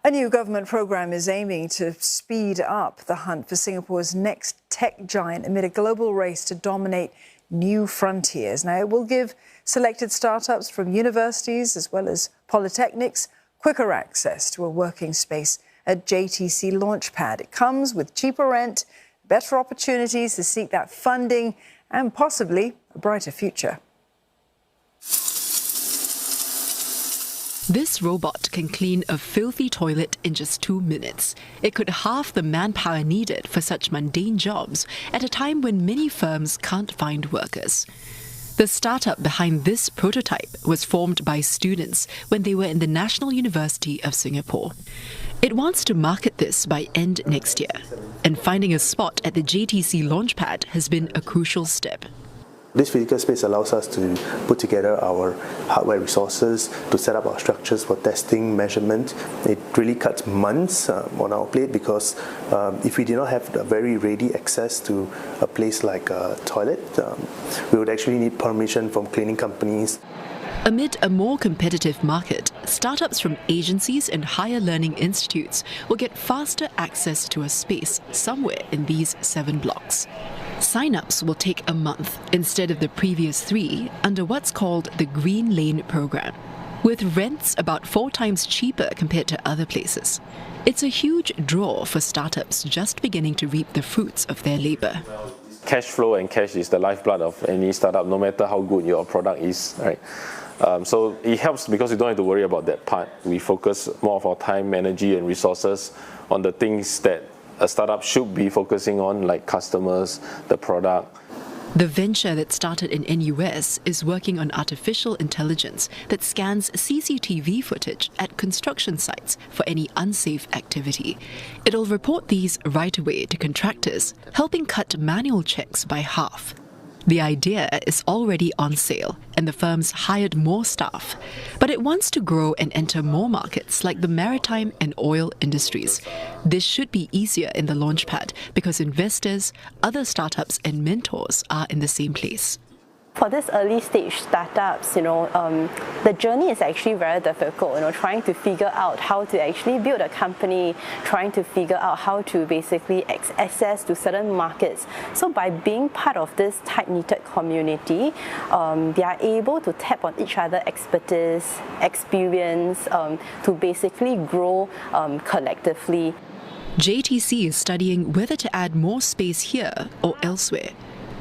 A new government program is aiming to speed up the hunt for Singapore's next tech giant amid a global race to dominate new frontiers. Now, it will give selected startups from universities as well as polytechnics quicker access to a working space at JTC LaunchPad. It comes with cheaper rent, better opportunities to seek that funding and possibly a brighter future. This robot can clean a filthy toilet in just 2 minutes. It could halve the manpower needed for such mundane jobs at a time when many firms can't find workers. The startup behind this prototype was formed by students when they were in the National University of Singapore. It wants to market this by end next year, and finding a spot at the JTC LaunchPad has been a crucial step. This physical space allows us to put together our hardware resources, to set up our structures for testing, measurement. It really cuts months on our plate because if we did not have a very ready access to a place like a toilet, we would actually need permission from cleaning companies. Amid a more competitive market, startups from agencies and higher learning institutes will get faster access to a space somewhere in these 7 blocks. Sign-ups will take a month instead of the previous 3 under what's called the Green Lane program, with rents about 4 times cheaper compared to other places. It's a huge draw for startups just beginning to reap the fruits of their labour. Cash flow and cash is the lifeblood of any startup, no matter how good your product is, right? So it helps because we don't have to worry about that part. We focus more of our time, energy and resources on the things that a startup should be focusing on, like customers, the product. The venture that started in NUS is working on artificial intelligence that scans CCTV footage at construction sites for any unsafe activity. It'll report these right away to contractors, helping cut manual checks by half. The idea is already on sale, and the firm's hired more staff. But it wants to grow and enter more markets like the maritime and oil industries. This should be easier in the Launchpad because investors, other startups and mentors are in the same place. For this early stage startups, the journey is actually very difficult, trying to figure out how to actually build a company, trying to figure out how to basically access to certain markets. So by being part of this tight-knitted community, they are able to tap on each other's expertise, experience, to basically grow collectively. JTC is studying whether to add more space here or elsewhere.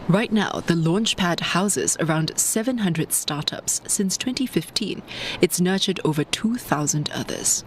Right now, the Launchpad houses around 700 startups since 2015. It's nurtured over 2,000 others.